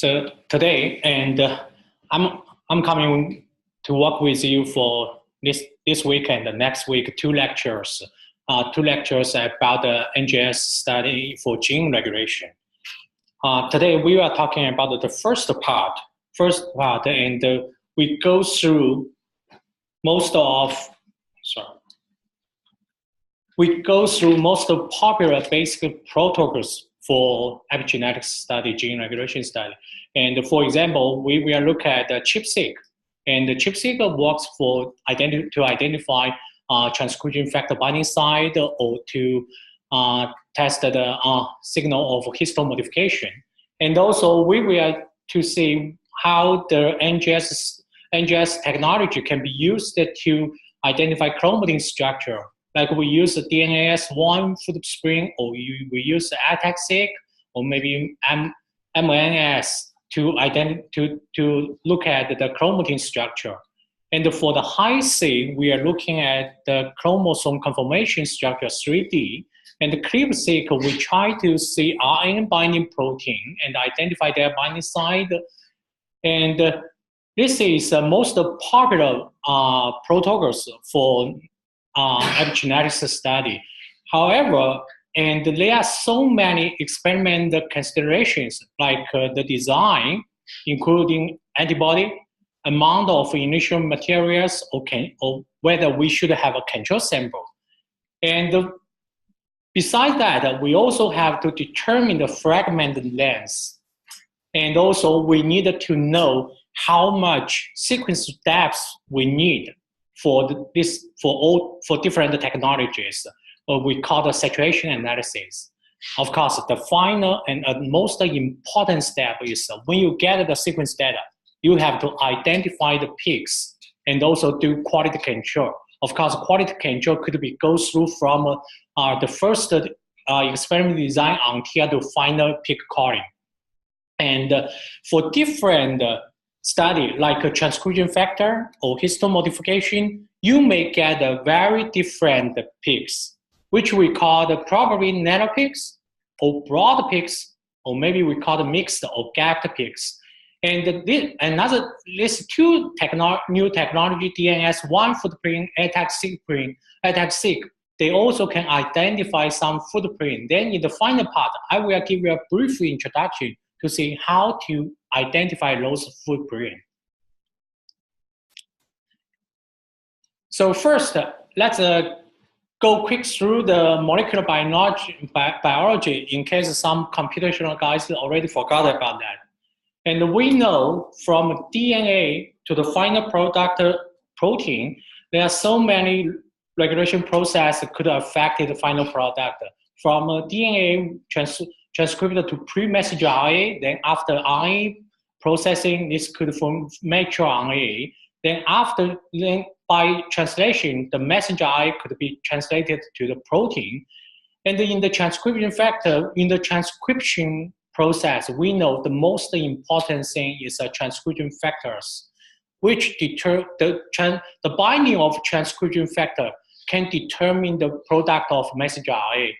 So today, and I'm coming to work with you for this week and the next week, two lectures about the NGS study for gene regulation. Today we are talking about the first part, and we go through most of popular basic protocols for epigenetics study, gene regulation study. And for example, we will look at the ChIP-seq. And the ChIP-seq works to identify transcription factor binding site or to test the signal of histone modification. And also we will to see how the NGS technology can be used to identify chromatin structure. Like we use the DNase I footprint, or we use the ATAC-seq, or maybe MNS to look at the chromatin structure. And for the high-seq, we are looking at the chromosome conformation structure 3D. And the ChIP-seq, we try to see RNA binding protein and identify their binding site. And this is the most popular protocols for epigenetics study. However, and there are so many experimental considerations like the design, including antibody, amount of initial materials, or whether we should have a control sample. And besides that, we also have to determine the fragment length. And also we need to know how much sequence steps we need for different technologies. We call the saturation analysis. Of course, the final and most important step is when you get the sequence data, you have to identify the peaks and also do quality control. Of course, quality control could be go through from the first experiment design until the final peak calling. And for different study like a transcription factor or histone modification, you may get a very different peaks, which we call the probably narrow peaks or broad peaks, or maybe we call the mixed or gapped peaks. And these two new technology, DNase I footprint, ATAC-seq, they also can identify some footprint. Then in the final part, I will give you a brief introduction to see how to identify those footprint. So first, let's go quick through the molecular biology in case some computational guys already forgot about that. And we know from DNA to the final product protein, there are so many regulation processes could affect the final product. From DNA transcripted to pre-messenger RNA, then after RNA processing, this could form mature RNA. Then by translation, the messenger RNA could be translated to the protein. And in the transcription factor, in the transcription process, we know the most important thing is transcription factors, which the binding of transcription factor can determine the product of messenger RNA.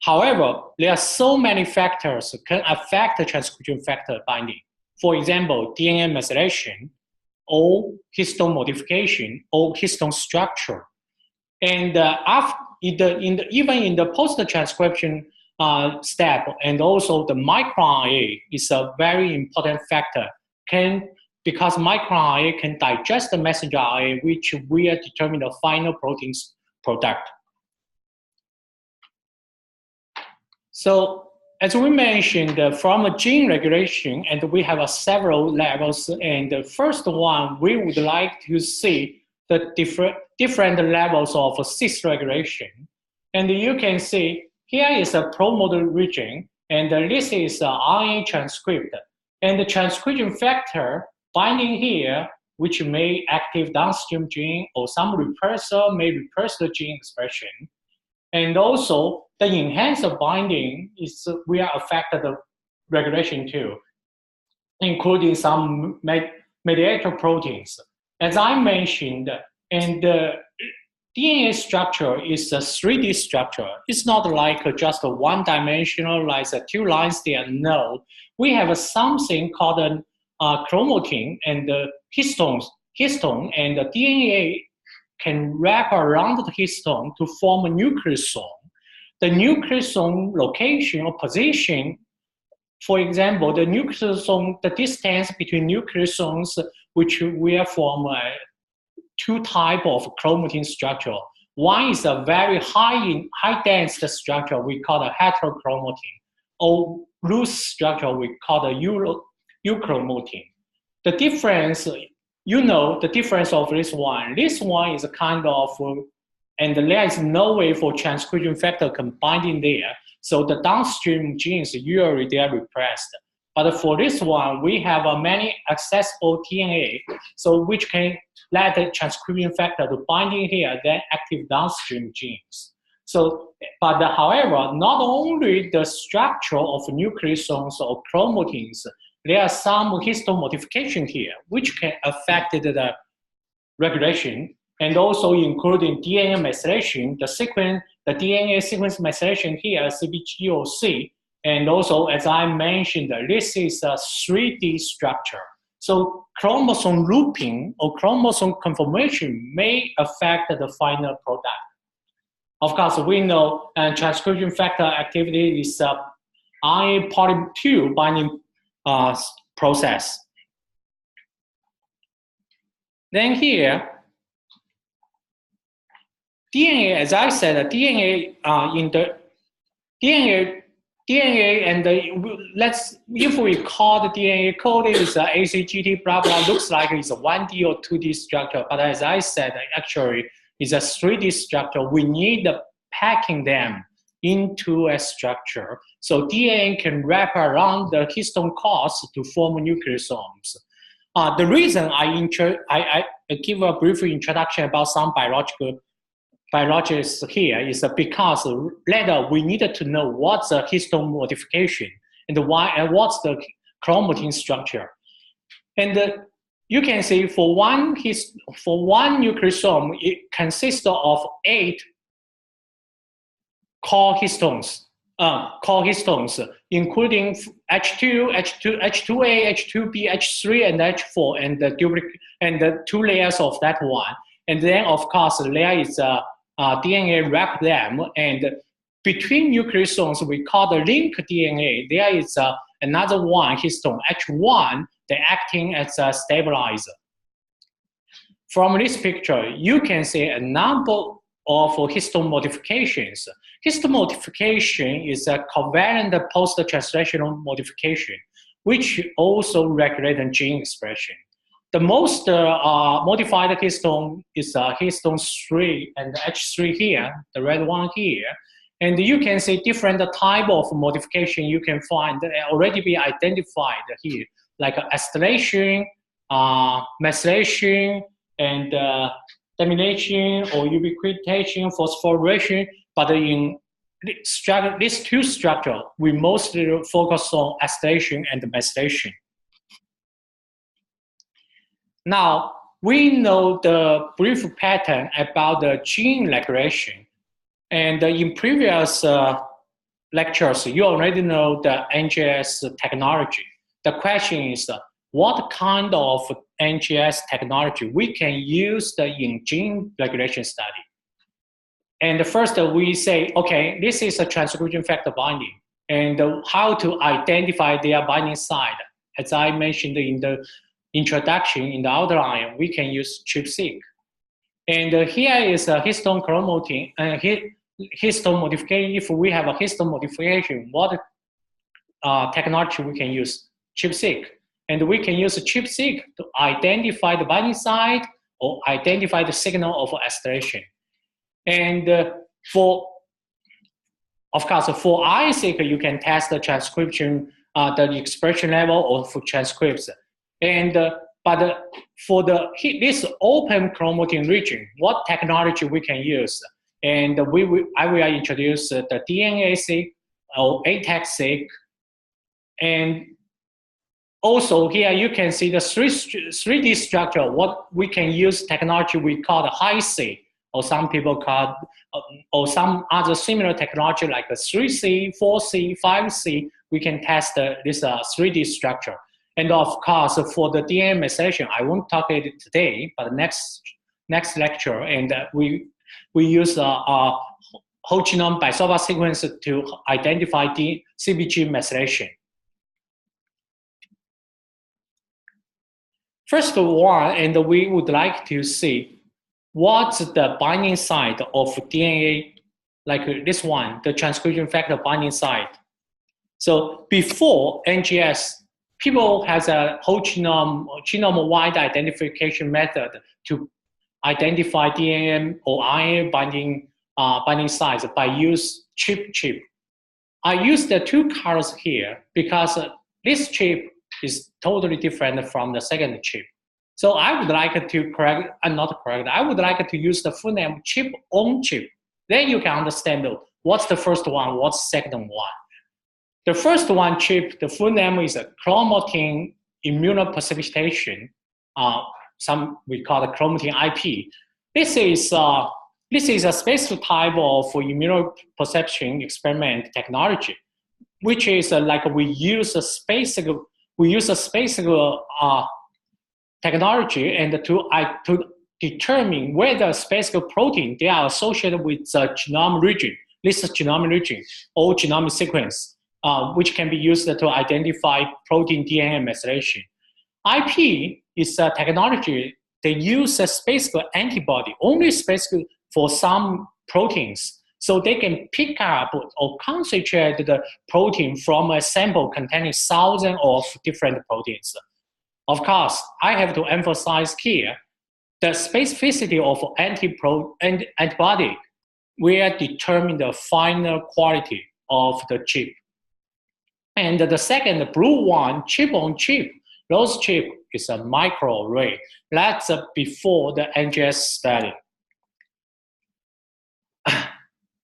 However, there are so many factors that can affect the transcription factor binding. For example, DNA methylation, or histone modification, or histone structure. And even in the post-transcription step, and also the microRNA is a very important factor. Because microRNA can digest the messenger RNA, which will determine the final protein's product. So as we mentioned, from a gene regulation, and we have several levels. And the first one, we would like to see the different levels of cis regulation. And you can see here is a promoter region, and this is RNA transcript. And the transcription factor binding here, which may active downstream gene, or some repressor may repress the gene expression. And also, the enhancer binding will affect the regulation too, including some mediator proteins. As I mentioned, and DNA structure is a 3D structure. It's not like just a one-dimensional, like two lines there. No, we have something called a chromatin and histone, and the DNA can wrap around the histone to form a nucleosome. The nucleosome location or position, for example, the nucleosome, the distance between nucleosomes, which will form two types of chromatin structure. One is a very high dense structure we call a heterochromatin, or loose structure we call the euchromatin. The difference, the difference of this one. This one is a kind of, and there is no way for transcription factor combined in there. So the downstream genes usually they are repressed. But for this one, we have many accessible DNA, so which can let the transcription factor to bind in here, then active downstream genes. So, but however, not only the structure of nucleosomes or chromatins, there are some histone modification here, which can affect the regulation, and also including DNA methylation, the DNA sequence methylation here, CBGOC, and also, as I mentioned, this is a 3D structure. So chromosome looping or chromosome conformation may affect the final product. Of course, we know transcription factor activity is a RNA poly 2 binding process. Then here, DNA, as I said, DNA and if we call the DNA coded is ACGT, blah, blah, looks like it's a 1D or 2D structure. But as I said, actually, it's a 3D structure. We need packing them into a structure. So DNA can wrap around the histone cores to form nucleosomes. The reason I give a brief introduction about some biologists here is because later we needed to know what's the histone modification and what's the chromatin structure. And you can see for one nucleosome, it consists of 8 core histones, including H2, H2A, H2B, H3, and H4, and the 2 layers of that one. And then, of course, there is DNA wrap them, and between nucleosomes, we call the link DNA. There is another one histone, H1, they're acting as a stabilizer. From this picture, you can see a number of histone modifications. Histone modification is a covalent post-translational modification, which also regulates gene expression. The most modified histone is histone 3 and H3 here, the red one here. And you can see different type of modification you can find that already be identified here, like acetylation, methylation, and lamination or ubiquitination, phosphorylation. But in these two structures, we mostly focus on acetylation and methylation. Now, we know the brief pattern about the gene regulation. And in previous lectures, you already know the NGS technology. The question is, what kind of NGS technology we can use in gene regulation study? And first we say, okay, this is a transcription factor binding, and how to identify their binding site. As I mentioned in the introduction, in the outline, we can use ChIP-seq. And here is a histone chromatin, histone modification. If we have a histone modification, what technology we can use? ChIP-seq. And we can use ChIP-seq to identify the binding site or identify the signal of acetylation. And of course, for RNA-seq, you can test the transcription, the expression level of transcripts. And but for this open chromatin region, what technology we can use? And I will introduce the DNase or ATAC-seq. And also here you can see the 3D structure. What we can use technology we call the HiSeq or some people call, or some other similar technology like a 3C, 4C, 5C, we can test this 3D structure. And of course, for the DNA methylation, I won't talk it today, but next lecture, and we use whole genome bisulfite sequence to identify the CpG methylation. First one, and we would like to see what's the binding site of DNA, like this one, the transcription factor binding site. So before NGS, people has a whole genome-wide identification method to identify DNA or RNA binding sites by use chip. I use the two colors here because this chip is totally different from the second chip. So I would like to correct, not correct, I would like to use the full name chip on chip. Then you can understand what's the first one, what's the second one. The first one chip, the full name is a Chromatin immunoprecipitation. Some we call it Chromatin IP. This is a special type of immunoperception experiment technology, which is like we use a spacing technology and to determine whether specific protein they are associated with the genome region, this genome region or genomic sequence, which can be used to identify protein DNA methylation. IP is a technology they use a specific antibody, only specific for some proteins, so they can pick up or concentrate the protein from a sample containing thousands of different proteins. Of course, I have to emphasize here, the specificity of antibody will determine the final quality of the chip. And the second blue one, chip on chip, those chip is a microarray. That's before the NGS study.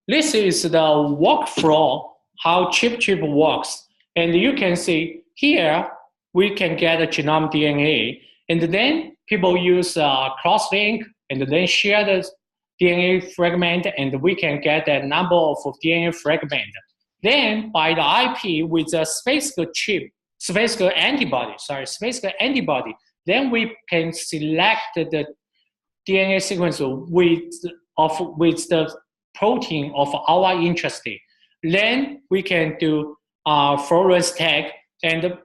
This is the workflow, how chip works. And you can see here, we can get a genome DNA, and then people use cross-link and then share the DNA fragment, and we can get a number of DNA fragments. Then by the IP with a specific antibody, then we can select the DNA sequence with the protein of our interest. Then we can do fluorescence tag, and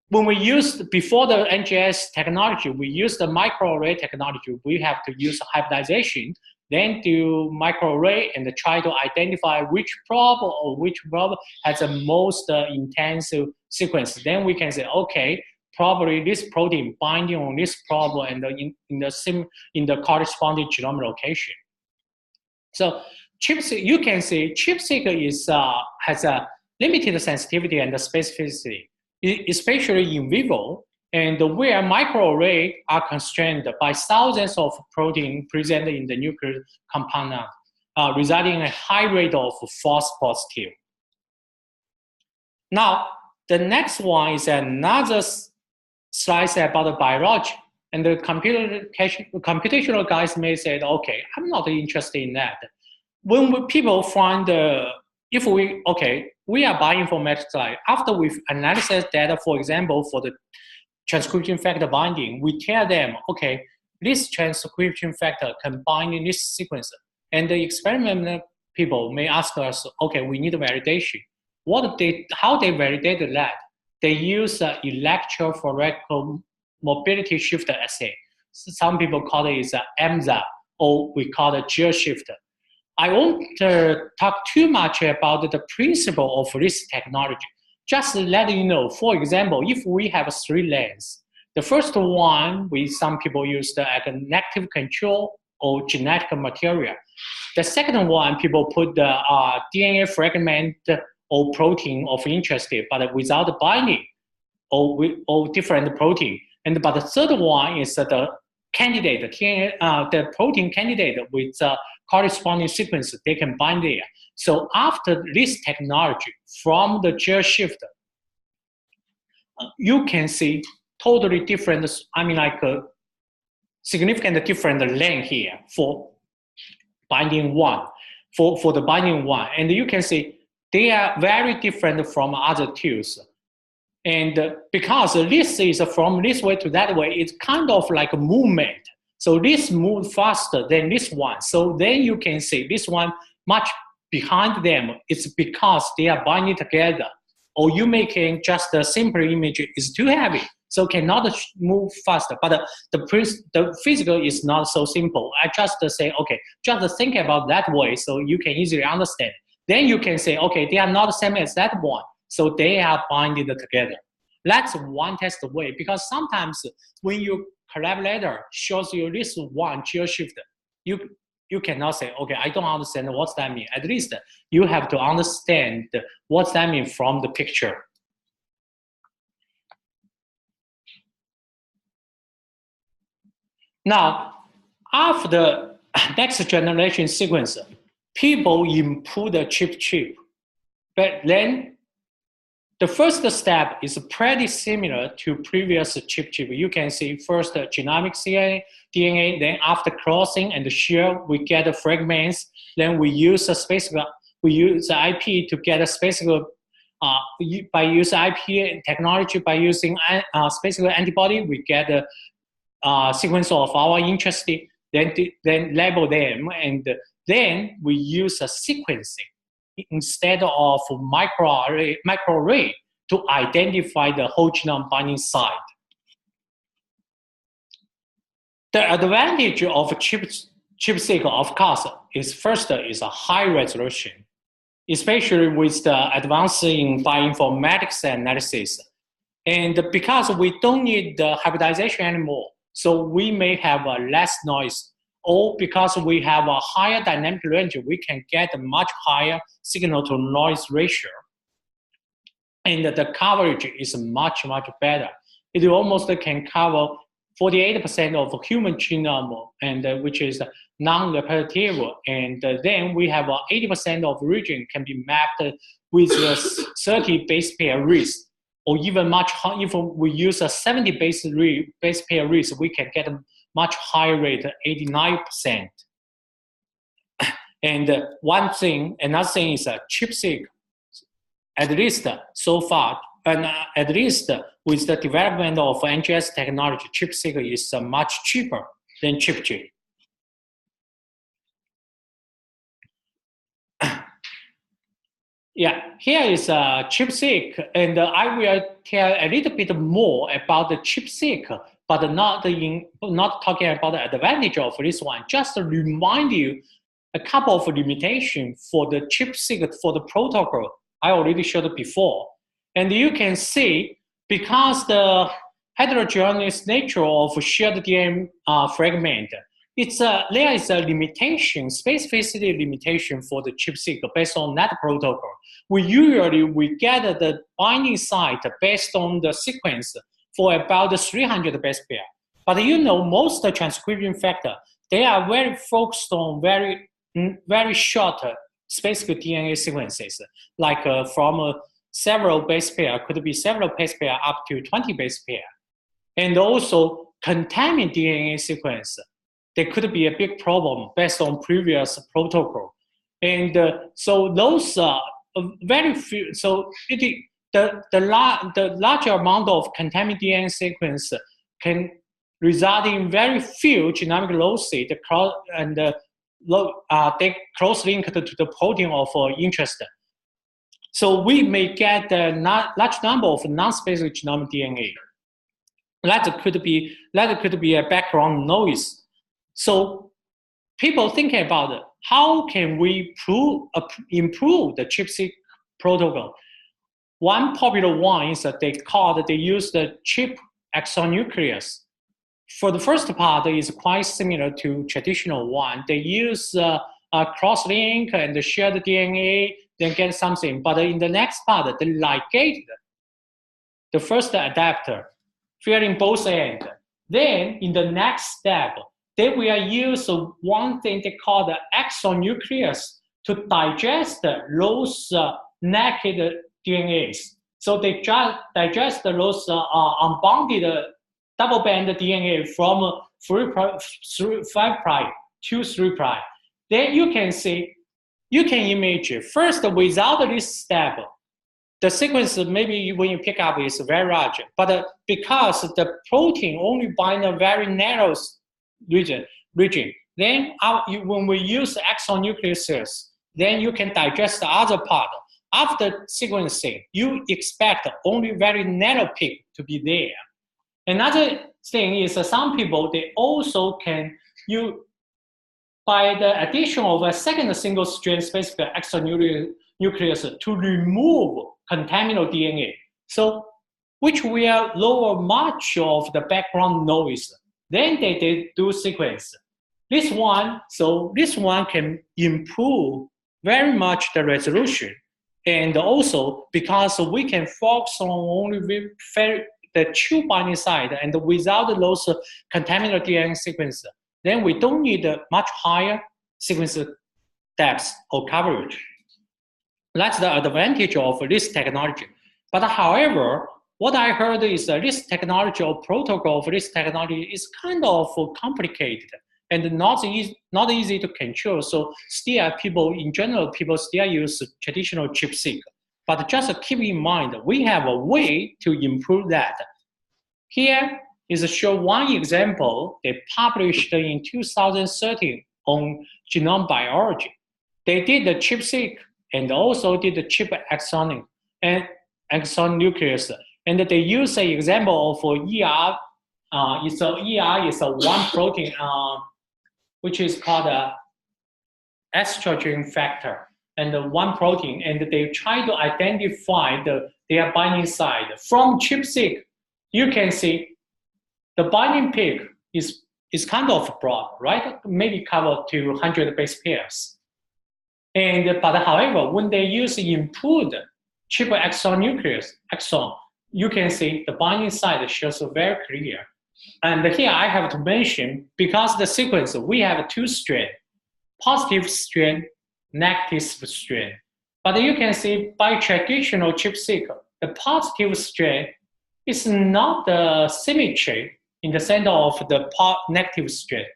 when we used, before the NGS technology, we used the microarray technology. We have to use hybridization, then do microarray and try to identify which probe has the most intensive sequence. Then we can say, okay, probably this protein binding on this probe and in the corresponding genome location. So you can see ChIP-seq has a limited sensitivity and specificity, especially in vivo, and where microarray are constrained by thousands of proteins present in the nuclear compound, resulting in a high rate of false positive. Now, the next one is another slide about the biology, and the computational guys may say, okay, I'm not interested in that. When people find we are bioinformatics side. After we've analyzed data, for example, for the transcription factor binding, we tell them, okay, this transcription factor can bind in this sequence. And the experiment people may ask us, okay, we need a validation. How they validate that? They use Electrophoretic Mobility-Shift Assay. Some people call it EMSA, or we call it gel shifter. I won't talk too much about the principle of this technology. Just let you know, for example, if we have 3 lanes, the first one, some people use the negative control or genetic material. The second one, people put the DNA fragment or protein of interest, but without binding or different protein. But the third one is the candidate, the protein candidate with corresponding sequence, they can bind there. So after this technology, from the gel shifter, you can see totally different, significant different lane here for binding one, for the binding one. And you can see they are very different from other tools. And because this is from this way to that way, it's kind of like a movement. So this moves faster than this one. So then you can see this one much behind them. It's because they are binding together. Or you making just a simple image is too heavy, so cannot move faster. But the physical is not so simple. I just say, okay, just think about that way so you can easily understand. Then you can say, okay, they are not the same as that one, so they are binded together. That's one test way, because sometimes when your collaborator shows you this one gear shift, you cannot say, okay, I don't understand what's that mean. At least you have to understand what's that mean from the picture. Now, after the next generation sequencer, people improve the chip. But then the first step is pretty similar to previous chip. You can see first genomic DNA, then after crossing and shear, we get the fragments. Then we use a specific, we use the IP to get a specific, by using IP technology, by using a specific antibody, we get a sequence of our interest, then label them, and then we use a sequencing instead of microarray to identify the whole genome binding site. The advantage of chip-seq, of course, is first is a high resolution, especially with the advance in bioinformatics analysis. And because we don't need the hybridization anymore, so we may have less noise, or because we have a higher dynamic range, we can get a much higher signal to noise ratio. And the coverage is much better. It almost can cover 48% of human genome, and which is non-repetitive. And then we have 80% of region can be mapped with 30 base pair reads, or even much higher. If we use a 70 base pair reads, we can get a much higher rate, 89%. And another thing is chip-seq, at least so far, and at least with the development of NGS technology, chip-seq is much cheaper than chip-chip. Yeah, here is chip-seq, and I will tell a little bit more about the chip-seq, but not talking about the advantage of this one. Just to remind you a couple of limitations for the chip-seq for the protocol I already showed before. And you can see, because the heterogeneous nature of shared DNA fragment, there is a limitation, specificity limitation for the chip-seq based on that protocol. We usually get the binding site based on the sequence for about 300 base pair. But you know, most transcription factor, they are very focused on very short specific DNA sequences, like from several base pair, could be several base pair up to 20 base pair. And also contaminant DNA sequence, there could be a big problem based on previous protocol. And so those very few, so the larger amount of contaminant DNA sequence can result in very few genomic losses, and they close linked to the protein of interest. So we may get a large number of non-specific genomic DNA. That could be a background noise. So people thinking about how can we improve the chip-seq protocol. One popular one is that they use the chip exonuclease. For the first part, is quite similar to traditional one. They use a cross-link and share the DNA, then get something. But in the next part, they ligate the first adapter, filling both ends. Then in the next step, they will use one thing they call the exonuclease to digest those naked DNAs. So they just digest those unbounded double-band DNA from 5' to 3'. then you can see, you can image it. First, without this step, the sequence maybe when you pick up is very large, but because the protein only binds a very narrow region, then when we use exon nucleosis, then you can digest the other part. After sequencing, you expect only very narrow peak to be there. Another thing is some people, they also can use, by the addition of a second single strand specific exon nucleus to remove contaminant DNA. So, which will lower much of the background noise. Then they do sequence. This one can improve very much the resolution. And also because we can focus on only the true binding site and without those contaminant DNA sequence, then we don't need a much higher sequence depth or coverage. That's the advantage of this technology. But however, what I heard is that this technology or protocol for this technology is kind of complicated and not easy to control. So still in general, people still use traditional chip-seq. But just keep in mind, we have a way to improve that. Here is show one example they published in 2013 on genome biology. They did the chip-seq and also did the chip exon nucleus. And they use an example of ER. ER is a one protein, which is called estrogen factor, and one protein. And they try to identify their binding site. From chip-seq, you can see the binding peak is kind of broad, right? Maybe cover 200 base pairs. But however, when they use improved triple exon nucleus exon, you can see the binding site shows very clear. And here I have to mention, because the sequence, we have two strands, positive strand, negative strand. But you can see by traditional chip-seq, the positive strand is not the symmetry in the center of the negative strand.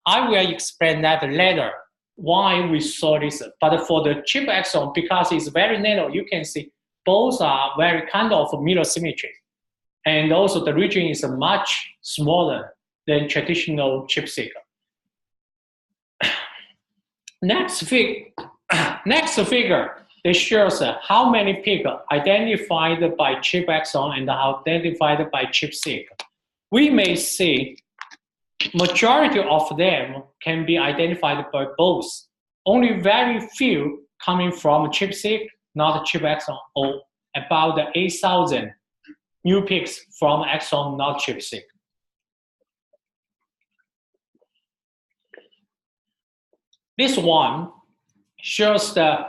I will explain that later, why we saw this. But for the chip exon, because it's very narrow, you can see both are very kind of mirror symmetry. And also the region is much smaller than traditional chip-seq. Next figure, it shows how many peaks identified by chip exon and how identified by chip-seq. We may see majority of them can be identified by both. Only very few coming from chip-seq, not chip exon, or about 8,000 new peaks from exon, not chip-seq. This one shows the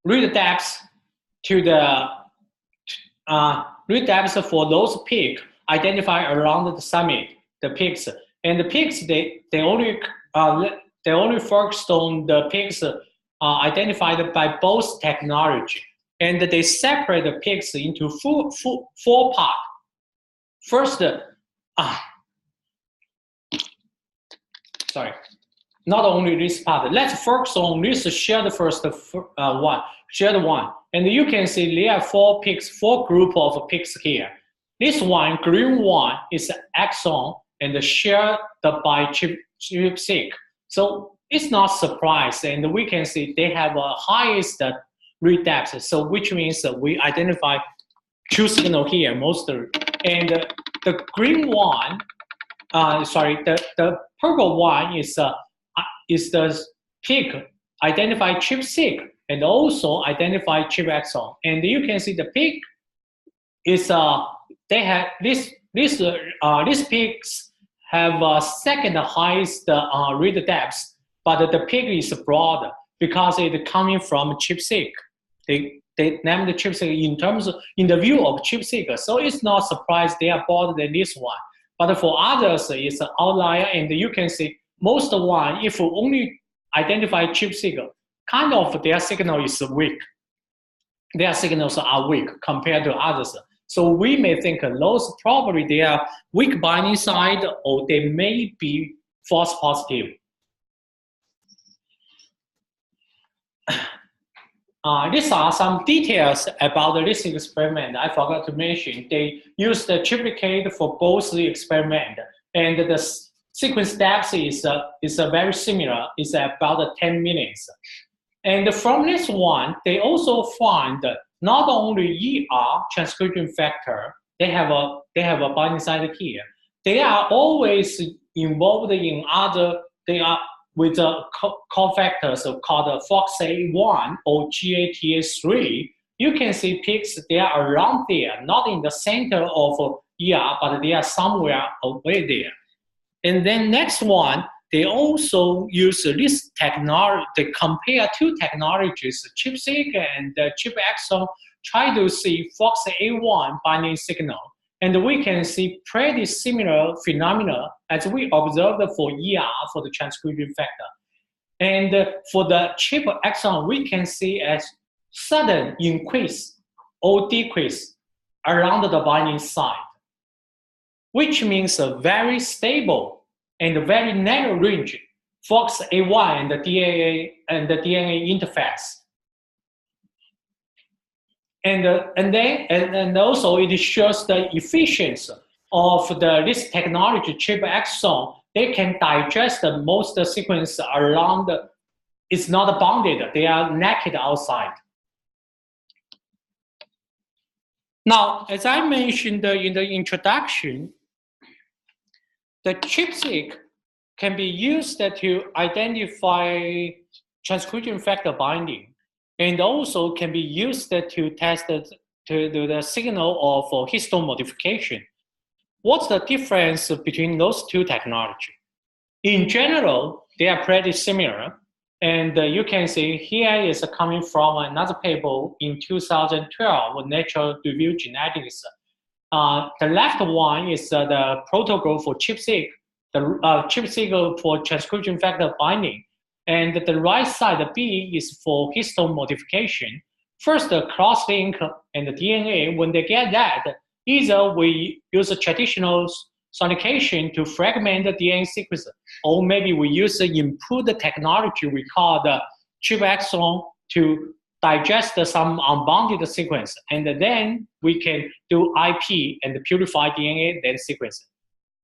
read depth to the read depth for those peaks identified around the summit, the peaks. And the peaks, they only focused on the peaks identified by both technology. And they separate the peaks into four parts. First, not only this part. Let's focus on this shared one. And you can see there are four group of peaks here. This one, green one, is exon and shared by chip-seq. So it's not surprise, and we can see they have a highest read depth. So which means we identify true signal here mostly. And the green one, the purple one is the peak identify chip-seq and also identify chip exon. And you can see the peak is they have these peaks have second highest read depth, but the peak is broad because it's coming from chip-seq. They named the chip-seq in the view of chip-seq, so it's not surprised they are broader than this one. But for others, it's an outlier, and you can see most one, if we only identify chip-seq, kind of their signal is weak. Their signals are weak compared to others. So we may think those probably they are weak binding site or they may be false positive. These are some details about this experiment. I forgot to mention. They used the triplicate for both the experiment, and the sequence depth is very similar. It's about 10 minutes. And from this one, they also find not only ER transcription factor, they have a binding site here. They are always involved in other. They are with the cofactors called FOXA1 or GATA3. You can see peaks, they are around there, not in the center of ER, but they are somewhere away there. And then next one, they also use this technology, they compare two technologies, ChIP-seq and ChIP exon, try to see FOXA1 binding signal. And we can see pretty similar phenomena as we observed for ER, for the transcription factor. And for the ChIP exon, we can see a sudden increase or decrease around the binding site, which means a very stable and a very narrow range FOXA1 and the DNA interface. And also it shows the efficiency of this technology, ChIP exon. They can digest the most sequence around. It's not bounded; they are naked outside. Now, as I mentioned in the introduction, the ChIP-seq can be used to identify transcription factor binding, and also can be used to test the signal of histone modification. What's the difference between those two technologies? In general, they are pretty similar. And you can see here is coming from another paper in 2012, Nature Review Genetics. The left one is the protocol for ChIP-seq, the ChIP-seq for transcription factor binding. And the right side, the B, is for histone modification. First, the cross-link and the DNA, when they get that, either we use a traditional sonication to fragment the DNA sequence, or maybe we use the improved technology we call the ChIP exon to digest some unbounded sequence. And then we can do IP and purify DNA, then sequence.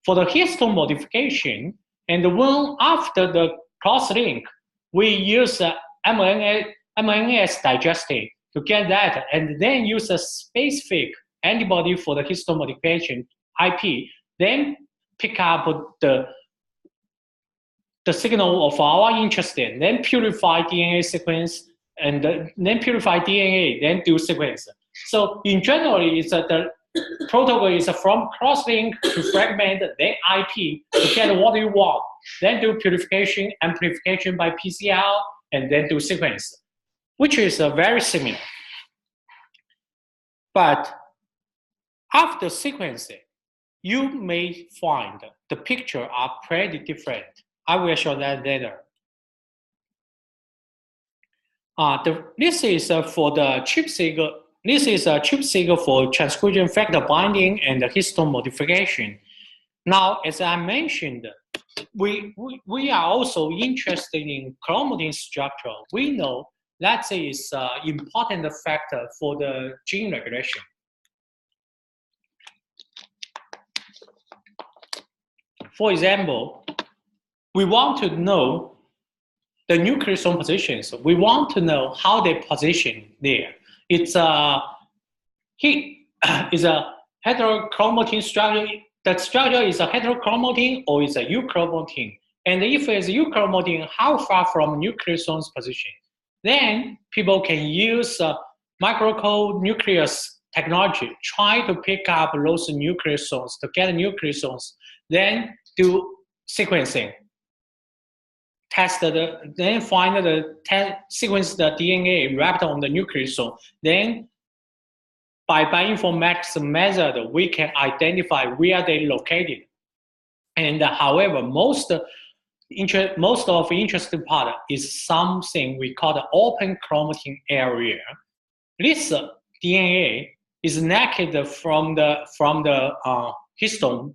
For the histone modification, and when after the cross-link, we use mRNAs digesting to get that, and then use a specific antibody for the histone modification, IP, then pick up the signal of our interest in, then purify DNA sequence, and then purify DNA, then do sequence. So in general, it's the protocol is from cross-link to fragment, then IP to get what you want, then do purification, amplification by PCR, and then do sequence, which is very similar. But after sequencing, you may find the picture are pretty different. I will show that later. This is for the ChIP-seq. This is a ChIP-seq for transcription factor binding and histone modification. Now, as I mentioned, we are also interested in chromatin structure. We know that is an important factor for the gene regulation. For example, we want to know the nucleosome positions. We want to know how they position there. It's a heterochromatin structure. The structure is a heterochromatin or is a euchromatin. And if it's euchromatin, how far from nucleosome's position? Then people can use microcode nucleus technology, try to pick up those nucleosomes to get nucleosomes, then do sequencing. Then find sequence the DNA wrapped on the nucleosome. Then by bioinformatics method, we can identify where they located. And however, most of interesting part is something we call the open chromatin area. This DNA is naked from the histone,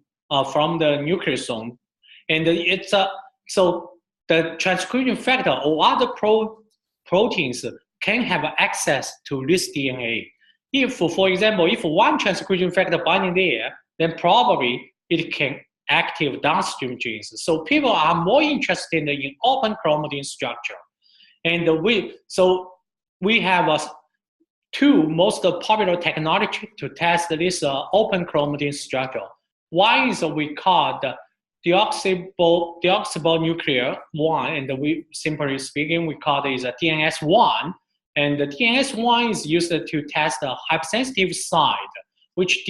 from the nucleosome, and it's so the transcription factor or other proteins can have access to this DNA. If, for example, if one transcription factor binding there, then probably it can active downstream genes. So people are more interested in open chromatin structure. And we have two most popular technology to test this open chromatin structure. One is we call the deoxyribonuclear 1, and we simply speaking, we call it a DNase I. And the DNase I is used to test the hypersensitive side, which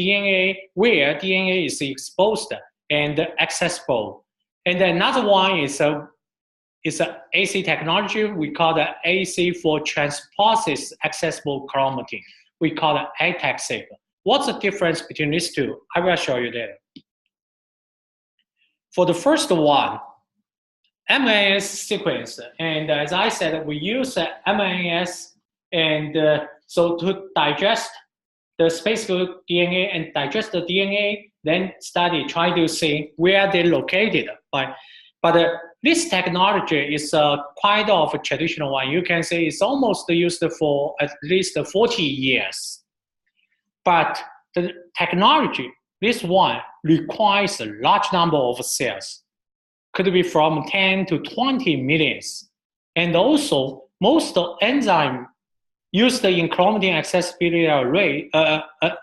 where DNA is exposed and accessible. And another one is an AC technology. We call the AC for transposes accessible chromatin. We call it ATAC-seq. What's the difference between these two? I will show you later. For the first one, MNAS sequence, and as I said, we use MNAS and so to digest the spatial DNA and digest the DNA, then try to see where they're located. But this technology is quite of a traditional one. You can say it's almost used for at least 40 years. But the technology, this one requires a large number of cells, could be from 10 to 20 millions. And also, most enzymes used in chromatin accessibility array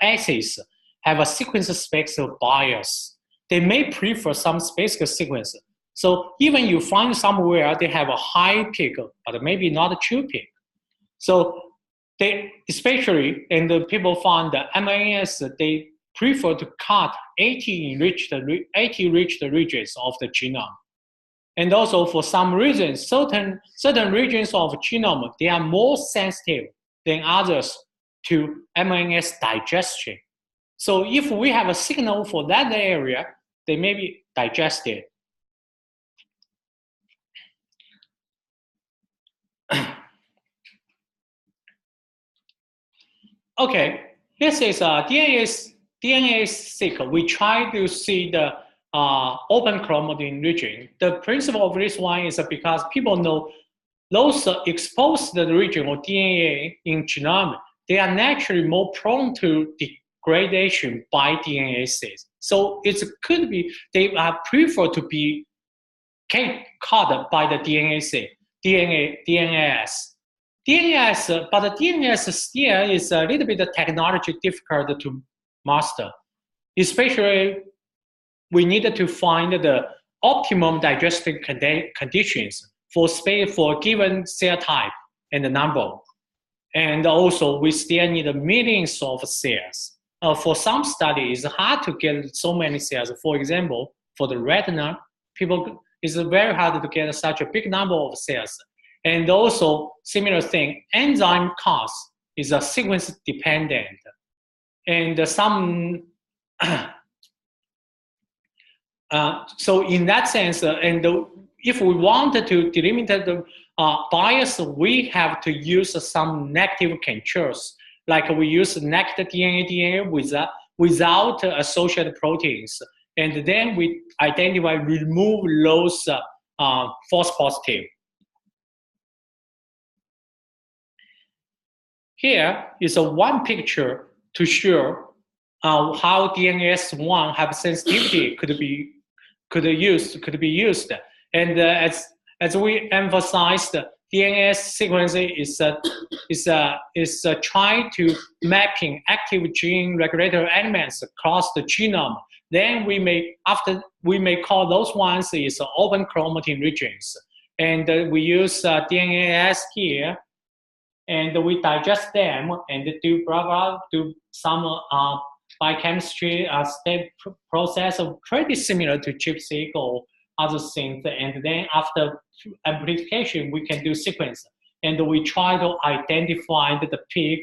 assays have a sequence spatial bias. They may prefer some spatial sequence. So even you find somewhere they have a high peak, but maybe not a true peak. So they especially, and the people found that MNAS, they prefer to cut 80 enriched regions of the genome. And also for some reasons, certain regions of genome, they are more sensitive than others to MNAS digestion. So if we have a signal for that area, they may be digested. Okay, this is DNase-seq. We try to see the open chromatin region. The principle of this one is because people know those exposed region or DNA in genome, they are naturally more prone to degradation by DNases. So it could be they are prefer to be caught by the DNase. But the DNase still is a little bit of technology difficult to master. Especially, we needed to find the optimum digestive conditions for given cell type and the number. And also, we still need millions of cells. For some studies, it's hard to get so many cells. For example, for the retina, it's very hard to get such a big number of cells. And also, similar thing, enzyme cost is a sequence dependent. And some, so in that sense, if we wanted to delimit the bias, we have to use some negative controls, like we use negative DNA without associated proteins. And then we remove those false positive. Here is one picture to show how DNase I hypersensitivity could be used. And as we emphasized, DNase sequencing is trying to mapping active gene regulatory elements across the genome. Then we may call those ones is open chromatin regions, and we use DNase here. And we digest them and do some biochemistry step process pretty similar to ChIP-seq or other things. And then after amplification, we can do sequence. And we try to identify the peak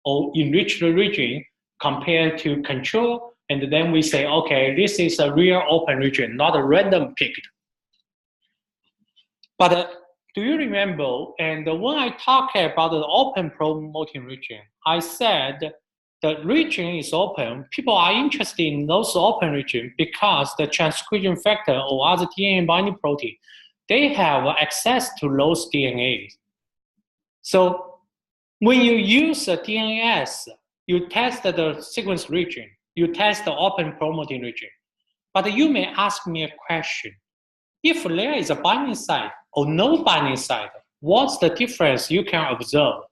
or enriched region compared to control. And then we say, okay, this is a real open region, not a random peak. But do you remember, and when I talked about the open promoting region, I said the region is open. People are interested in those open regions because the transcription factor or other DNA binding protein, they have access to those DNAs. So When you use a DNase, you test the sequence region, you test the open chromatin region. But you may ask me a question. If there is a binding site or no binding site, what's the difference you can observe?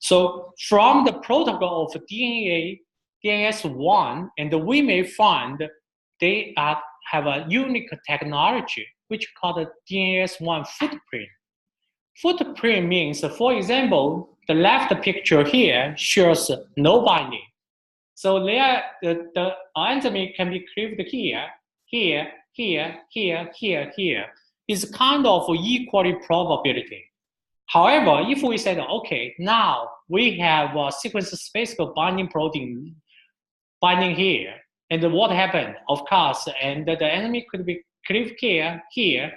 So from the protocol of DNase I, and we may find they have a unique technology which is called DNase I footprint. Footprint means, for example, the left picture here shows no binding. So there, the enzyme can be cleaved here, here, here, here, here, here. It's kind of equal probability. However, if we said, okay, now we have a sequence-specific binding protein binding here, and what happened? Of course, and the enemy could be cleaved here, here,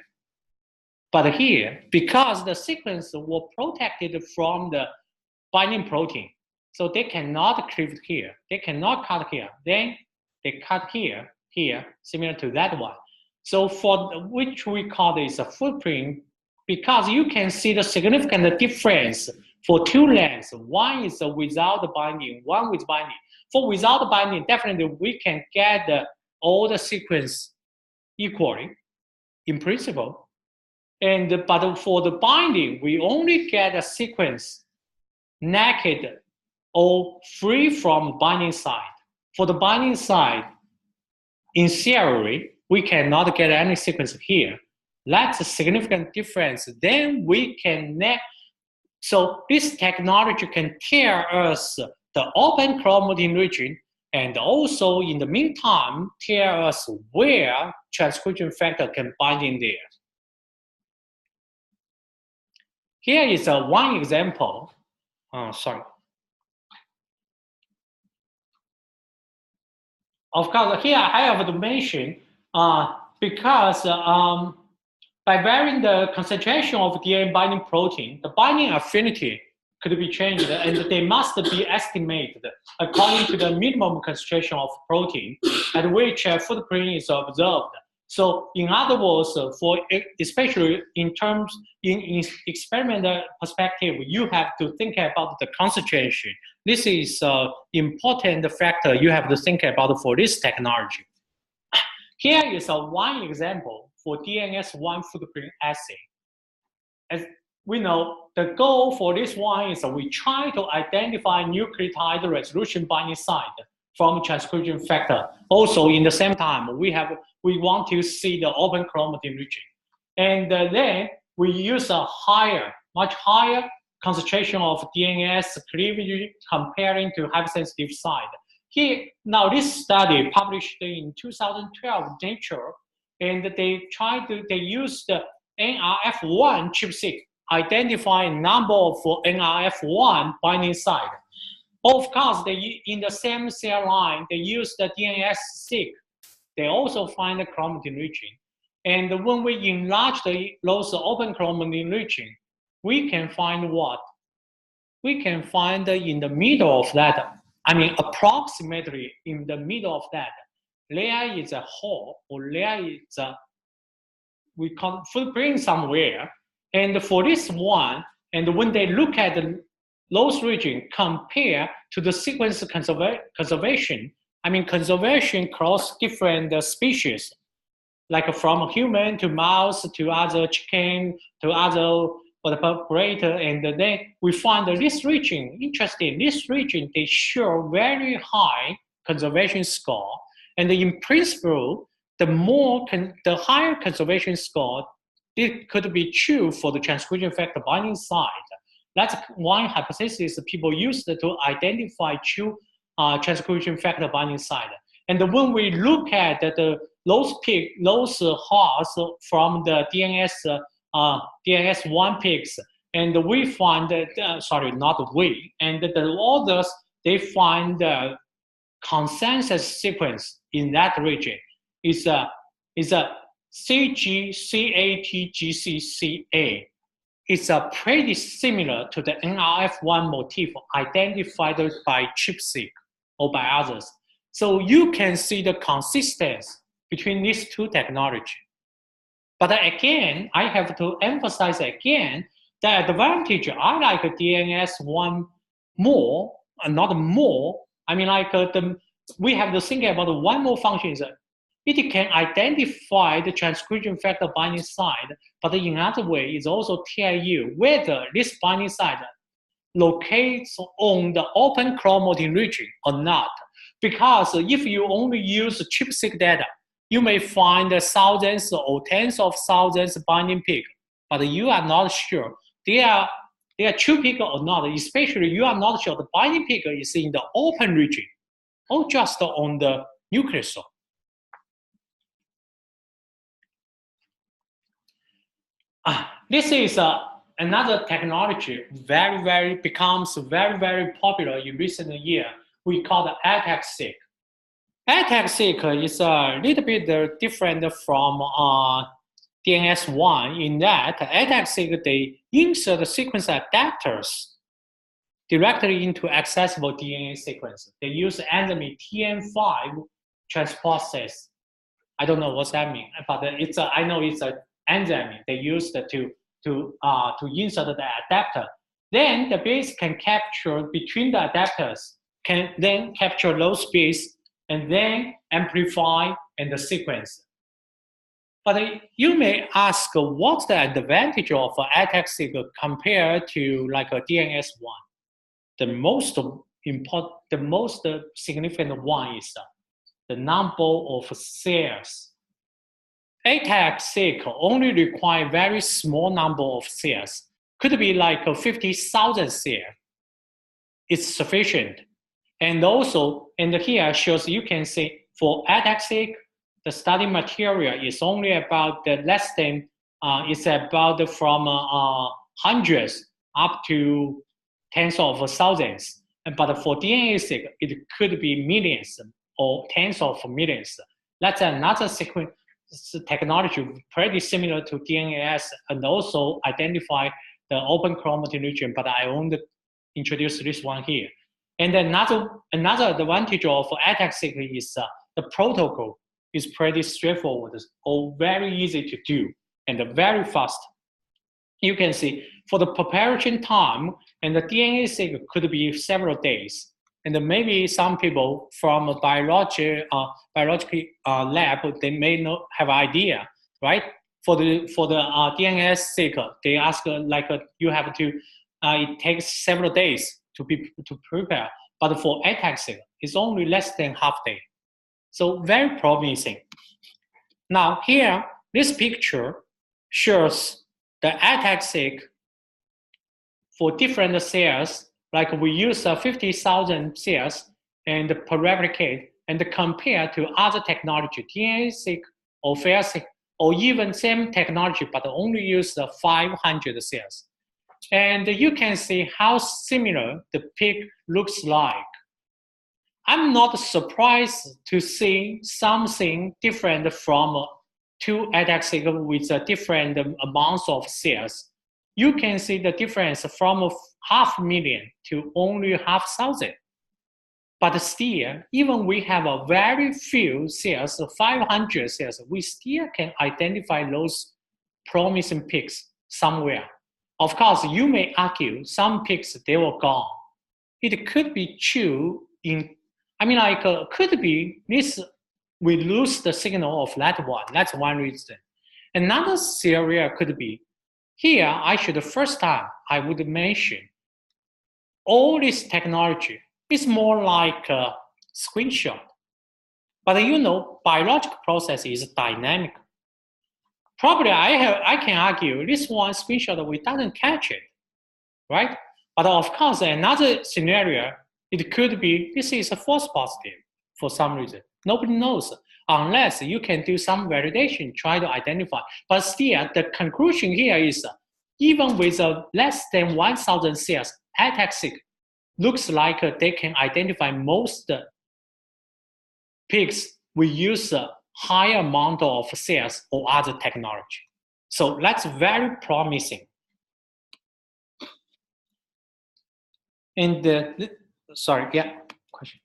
but here, because the sequence were protected from the binding protein, so they cannot cleave here, they cannot cut here, then they cut here, here, similar to that one. So for which we call this a footprint, because you can see the significant difference for two lengths. One is without binding, one with binding. For without binding, definitely we can get all the sequence equally in principle. But for the binding, we only get a sequence naked or free from binding site. For the binding site, in theory, we cannot get any sequence here. That's a significant difference. Then we can, so this technology can tell us the open chromatin region, and also in the meantime, tell us where transcription factor can bind in there. Here is one example. Sorry. Of course, here I have to mention because by varying the concentration of DNA binding protein, the binding affinity could be changed, and they must be estimated according to the minimum concentration of protein at which footprint is observed. So in other words, for especially in terms in experimental perspective, you have to think about the concentration. This is an important factor you have to think about for this technology. Here is one example for DNase I footprint assay. As we know, the goal for this one is we try to identify nucleotide resolution binding site from transcription factor. Also, in the same time, we want to see the open chromatin region. And then we use a much higher concentration of DNase cleavage comparing to hypersensitive side. Here, now this study published in 2012 Nature, and they used the NRF1 ChIP-seq, identify number of NRF1 binding site. Of course, in the same cell line, they use the DNase-seq. They also find the chromatin region. And when we enlarge those open chromatin region, we can find what? We can find in the middle of that, I mean, approximately in the middle of that, there is a hole, or there is a, we call footprint somewhere. And for this one, and when they look at those regions compare to the sequence conservation, I mean, conservation across different species, like from human to mouse to other chicken to other operator, and then we find that this region, interesting, this region, they show very high conservation score. And in principle, the higher conservation score, it could be true for the transcription factor binding site. That's one hypothesis people use to identify true transcription factor binding site. And when we look at those hosts from the DNase I pigs, and we find that, sorry, not we, and the others, they find the consensus sequence in that region is a CGCATGCCA. It's pretty similar to the NRF1 motif identified by ChIP-seq or by others. So you can see the consistency between these two technologies. But again, I have to emphasize again, the advantage I like DNase more, not more. I mean, like we have to think about one more function is it can identify the transcription factor binding site, but in another way, it also tell you whether this binding site locates on the open chromatin region or not. Because if you only use ChIP-seq data, you may find thousands or tens of thousands binding peak, but you are not sure they are true peak or not. Especially you are not sure the binding peak is in the open region or just on the nucleosome. This is another technology becomes very popular in recent years. We call the ATAC-seq. ATAC-seq is a little bit different from DNase I in that ATAC-seq they insert the sequence adapters directly into accessible DNA sequence. They use enzyme TN5 transposase. I don't know what that means, but I know it's an enzyme they use to insert the adapter. Then the base can capture between the adapters, can then capture low space and then amplify in the sequence. But you may ask, what's the advantage of ATAC-seq compared to like a DNase I? The most important, the most significant one is the number of cells. ATAC-seq only require very small number of cells. Could be like 50,000 cells. It's sufficient. And also, and here shows you can see for ATAC-seq, the study material is only about less than, it's about from hundreds up to tens of thousands. But for DNase-seq, it could be millions or tens of millions. That's another sequence technology pretty similar to DNase and also identify the open chromatin region, but I won't introduce this one here. And another advantage of ATAC-seq is the protocol is pretty straightforward or very easy to do and very fast. You can see for the preparation time, and the DNase-seq could be several days. And maybe some people from a biological lab, they may not have idea, right? For the DNase-seq, they ask you have to, it takes several days to prepare. But for ATAC-seq, it's only less than half day. So very promising. Now here, this picture shows the ATAC-seq for different cells. Like we use 50,000 cells and per replicate and compare to other technology, DNase-seq or FAIR-seq, or even same technology, but only use 500 cells. And you can see how similar the peak looks like. I'm not surprised to see something different from two ATAC-seq with different amounts of cells. You can see the difference from 500,000 to only 500,000. But still, even we have a very few cells, 500 cells, we still can identify those promising peaks somewhere. Of course, you may argue some peaks, they were gone. It could be true could be this, we lose the signal of that one. That's one reason. Another scenario could be, here the first time I would mention, all this technology is more like a screenshot. But biological process is dynamic. Probably I can argue this one screenshot, we doesn't catch it, right? But of course, another scenario, it could be, this is a false positive for some reason. Nobody knows, unless you can do some validation, try to identify. But still, the conclusion here is, even with less than 1,000 cells, ATAC-seq looks like they can identify most peaks. We use a high amount of cells or other technology. So that's very promising. And sorry, yeah, question.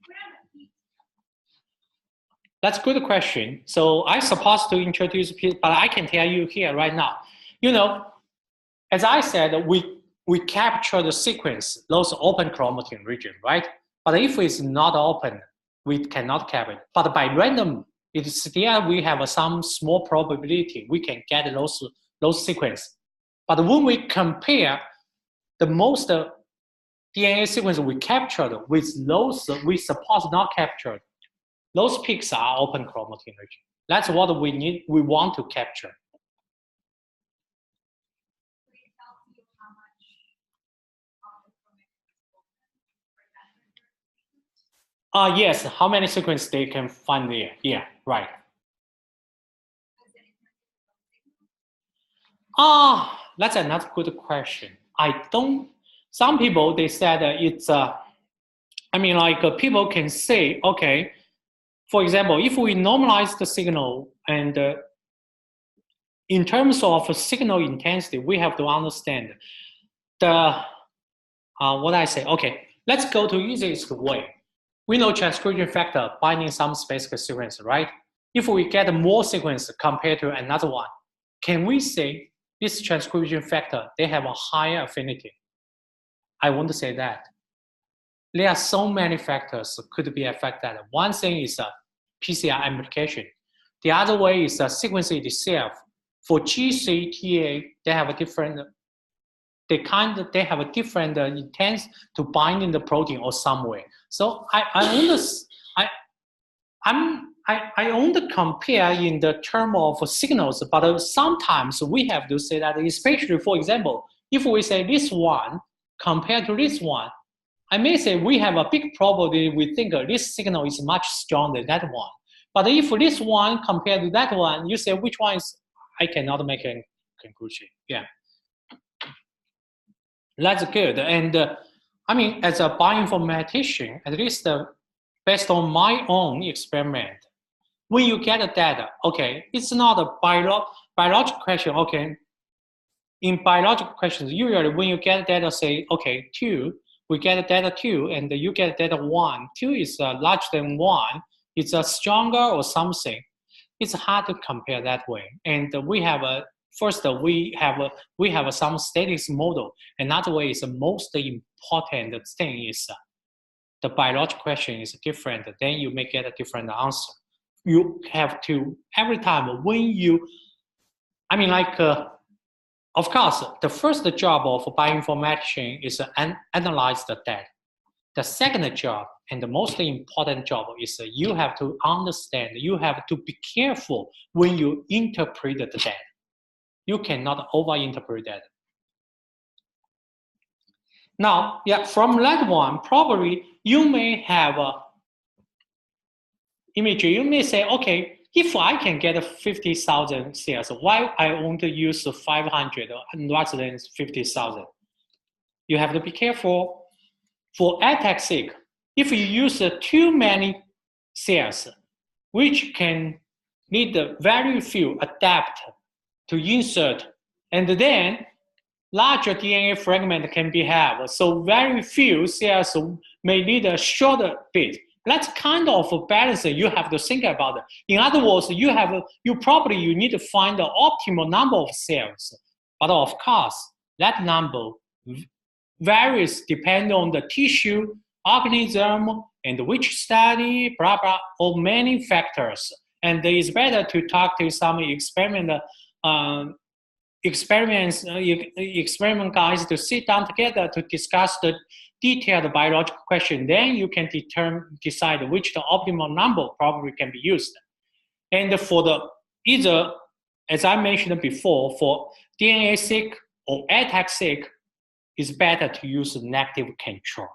That's a good question. So I'm supposed to introduce, but I can tell you here right now. As I said, we capture the sequence, those open chromatin region, right? But if it's not open, we cannot capture it. But by random, it's still we have some small probability we can get those sequence. But when we compare the most DNA sequence we captured with those we suppose not captured, those peaks are open chromatin region. That's what we want to capture. Yes, how many sequences they can find there? Yeah, right. That's another good question. Some people, they said it's, people can say, okay, for example, if we normalize the signal and in terms of signal intensity, we have to understand what I say. Okay, let's go to easiest way. We know transcription factor binding some specific sequence, right? If we get more sequence compared to another one, can we say this transcription factor, they have a higher affinity? I won't say that. There are so many factors could be affected. One thing is PCR amplification. The other way is the sequence itself. For GCTA, they have a different, they have a different intent to bind in the protein or somewhere. So I only compare in the term of signals, but sometimes we have to say that, especially for example, if we say this one compared to this one, I may say we have a big probability we think this signal is much stronger than that one. But if this one compared to that one, you say which one is, I cannot make a conclusion. Yeah. That's good. And as a bioinformatician, at least based on my own experiment, when you get the data, okay, it's not a biological question, okay. In biological questions, usually when you get data, say, okay, 2, we get data 2, and you get data 1. 2 is larger than 1. It's stronger or something. It's hard to compare that way. And we have first, we have some statistics model. Another way is the most important thing is the biological question is different. Then you may get a different answer. You have to, every time when you, of course, the first job of bioinformatician is to analyze the data. The second job and the most important job is you have to understand, you have to be careful when you interpret the data. You cannot overinterpret that. Now, yeah, from that one, probably you may have a image. You may say, okay, if I can get 50,000 cells, why I want to use 500 rather than 50,000? You have to be careful. For ATAC-seq, if you use too many cells, which can need very few adapt to insert, and then larger DNA fragment can be had. So very few cells may need a shorter bit. That's kind of a balance you have to think about. In other words, you need to find the optimal number of cells. But of course, that number varies depending on the tissue, organism, and which study, blah, blah, or many factors. And it's better to talk to some experiment guys to sit down together to discuss the detailed biological question. Then you can decide which the optimal number probably can be used. And for the either, as I mentioned before, for DNase-seq or ATAC-seq, it's better to use negative control.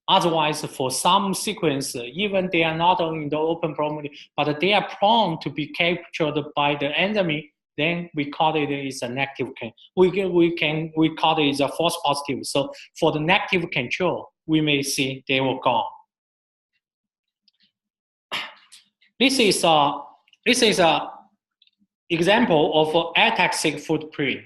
Otherwise, for some sequence, even they are not only in the open chromatin, but they are prone to be captured by the enemy, then we call it is a negative control. We call it is a false positive. So for the negative control, we may see they will gone. This is a example of ATAC-seq footprint.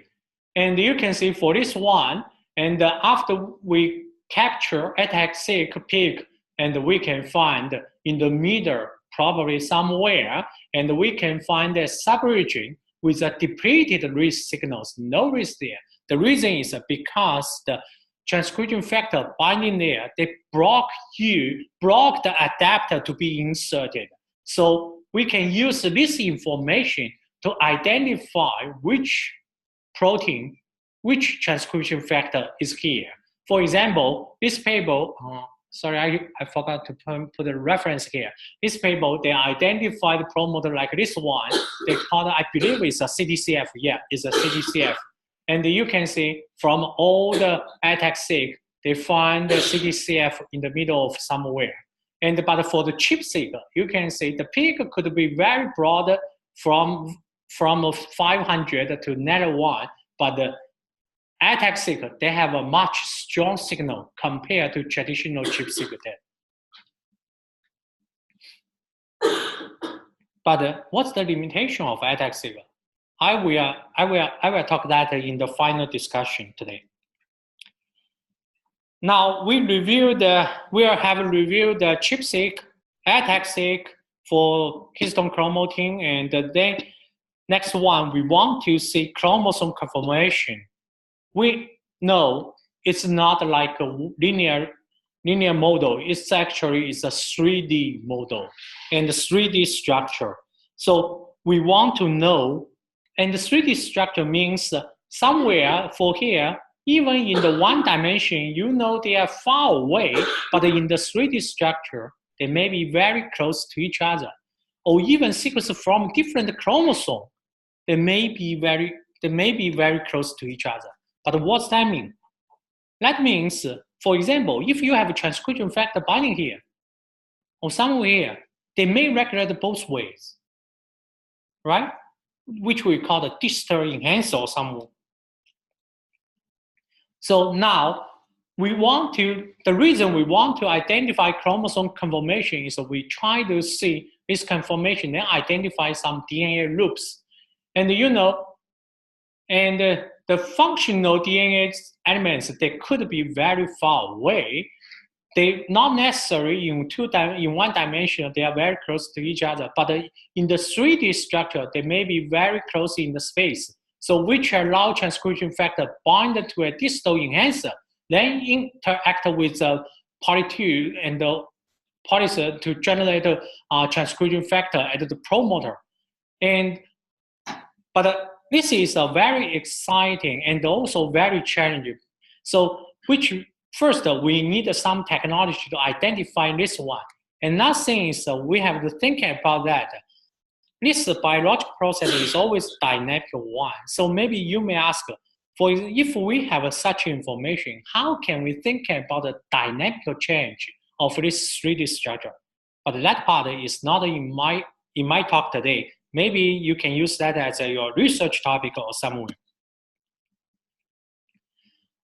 And you can see for this one, and after we capture ATAC-seq peak, and we can find in the middle, probably somewhere, and we can find a subregion with a depleted risk signals, no risk there. The reason is because the transcription factor binding there, they block the adapter to be inserted. So we can use this information to identify which protein, which transcription factor is here. For example, this paper, sorry, I forgot to put a reference here. This paper, they identified the promoter like this one. They call it, I believe it's a CTCF. Yeah, it's a CTCF. And you can see from all the ATAC-seq, they find the CTCF in the middle of somewhere. But for the chip-seq, you can see the peak could be very broad from 500 to -1, but the ATAC-seq, they have a much strong signal compared to traditional chip-seq. But what's the limitation of ATAC-seq? I will talk that in the final discussion today. Now we have reviewed the chip-seq, ATAC-seq for histone chromatin, and then next one we want to see chromosome conformation. We know it's not like a linear model. It's actually a 3D model and a 3D structure. So we want to know, and the 3D structure means somewhere for here, even in the one dimension, you know they are far away, but in the 3D structure, they may be very close to each other. Or even sequence from different chromosomes, they may be very close to each other. But what's that mean? That means, for example, if you have a transcription factor binding here, or somewhere here, they may regulate both ways, right? Which we call the distal enhancer or somewhere. So now, the reason we want to identify chromosome conformation is that we try to see this conformation and identify some DNA loops. And the functional DNA elements, they could be very far away. They not necessarily in one dimension, they are very close to each other, but in the 3D structure, they may be very close in the space. So which allow transcription factor bind to a distal enhancer, then interact with the poly2 and the polycer to generate a transcription factor at the promoter. But this is a very exciting and also very challenging. So first, we need some technology to identify this one. Another thing is we have to think about that. This biological process is always dynamic one. So maybe you may ask, if we have such information, how can we think about the dynamic change of this 3D structure? But that part is not in my talk today. Maybe you can use that as your research topic or somewhere.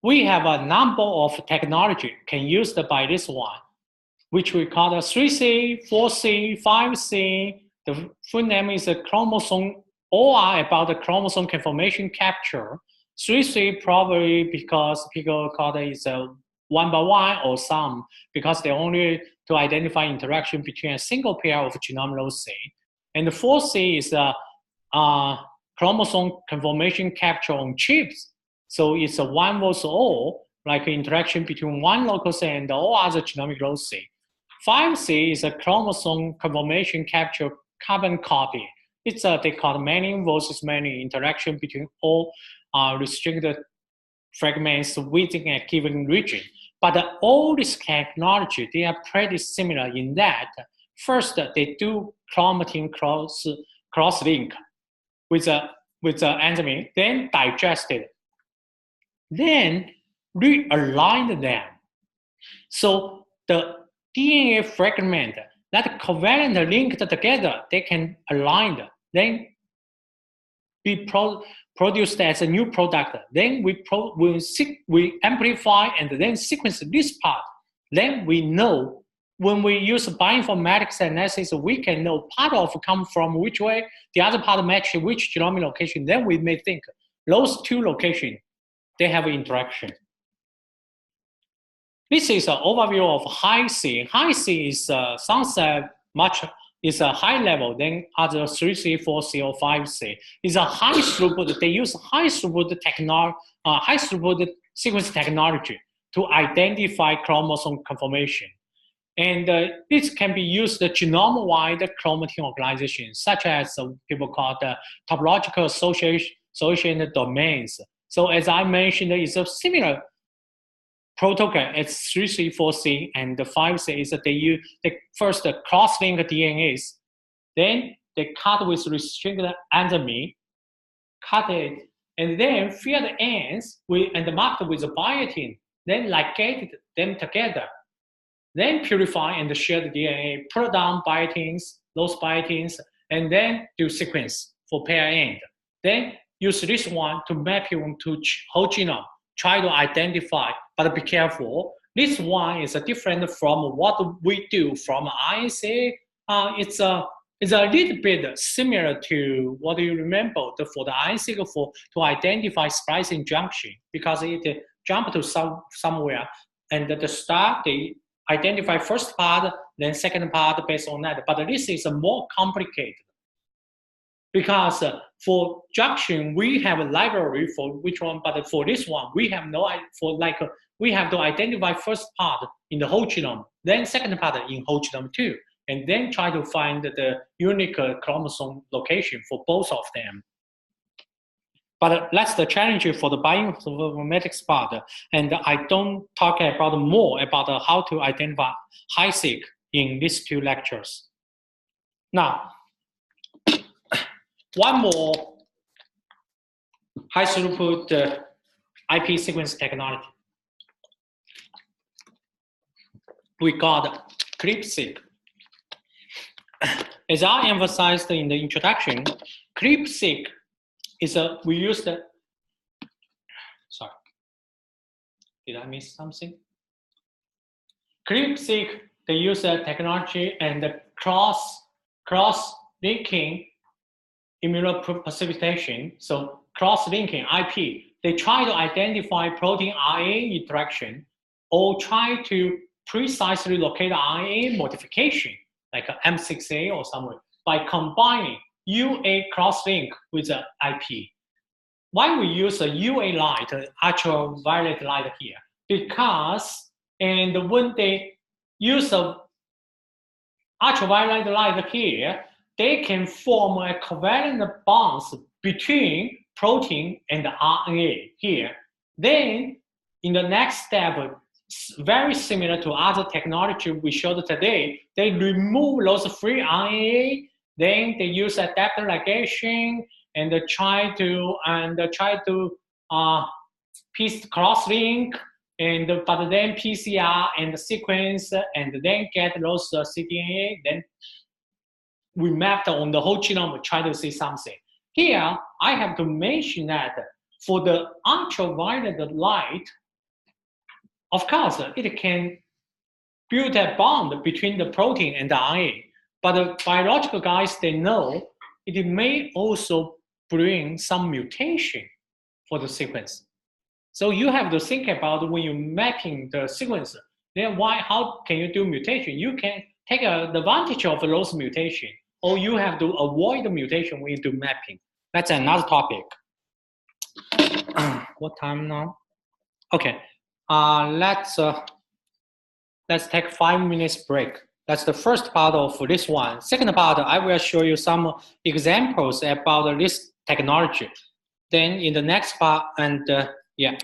We have a number of technology can use by this one, which we call the 3C, 4C, 5C. The full name is a chromosome, all are about the chromosome conformation capture. 3C probably because people call it is a 1-by-1 or some, because they only to identify interaction between a single pair of genomic loci. And the 4C is a chromosome conformation capture on chips. So it's a 1 versus all, like interaction between one locus and all other genomic loci. 5C is a chromosome conformation capture carbon copy. It's they call many versus many interaction between all restricted fragments within a given region. But all this technology, they are pretty similar in that first they do chromatin cross-link with the enzyme, then digest it, then realign them. So the DNA fragment that covalent linked together, they can align, then be produced as a new product. Then we amplify and then sequence this part. Then we know when we use bioinformatics analysis, we can know part of come from which way, the other part match which genomic location. Then we may think those two locations, they have interaction. This is an overview of high C. High C is sounds much is a high level than other 3C, 4C, or 5C. It's a high throughput. They use high throughput sequence technology to identify chromosome conformation. And this can be used the genome-wide chromatin organization, such as people call the topological association domains. So as I mentioned, it's a similar protocol as 3C, 4C, and the 5C is that they first cross-link DNase, then they cut with restricted enzyme, cut it, and then fill the ends and mark with the biotin, then ligate them together, then purify and share the DNA, put down those biotins, and then do sequence for pair end. Then use this one to map it to whole genome, try to identify, but be careful. This one is different from what we do from RNA. It's a little bit similar to what you remember for the RNA to identify splicing junction, because it jumped to somewhere, and the start they identify first part, then second part based on that. But this is more complicated, because for junction we have a library for which one, but for this one we have no. We have to identify first part in the whole genome, then second part in whole genome too, and then try to find the unique chromosome location for both of them. But that's the challenge for the bioinformatics part, and I don't talk about more about how to identify high-seq in these two lectures. Now, one more high-throughput IP sequence technology. We got CRISP-seq. As I emphasized in the introduction, CRISP-seq is we use the, sorry, did I miss something? CRISP-seq, they use the technology and the cross-linking immunoprecipitation, so cross-linking IP. They try to identify protein RNA interaction or try to precisely locate RNA modification, like M6A or somewhere, by combining UA cross-link with the IP. Why we use a UA light, ultraviolet light here? Because, and when they use a ultraviolet light here, they can form a covalent bonds between protein and RNA here. Then, in the next step, very similar to other technology we showed today, they remove those free RNA, then they use adaptive ligation and try to piece cross-link, but then PCR and sequence, and then get those cDNA. Then we mapped on the whole genome, try to see something. Here, I have to mention that for the ultraviolet light, of course, it can build a bond between the protein and the RNA. But the biological guys, they know it may also bring some mutation for the sequence. So you have to think about when you're mapping the sequence, then how can you do mutation? You can take advantage of those mutations, or you have to avoid the mutation when you do mapping. That's another topic. What time now? Okay. Let's take 5 minutes break. That's the first part of this one. Second part, I will show you some examples about this technology. Then in the next part, and yeah.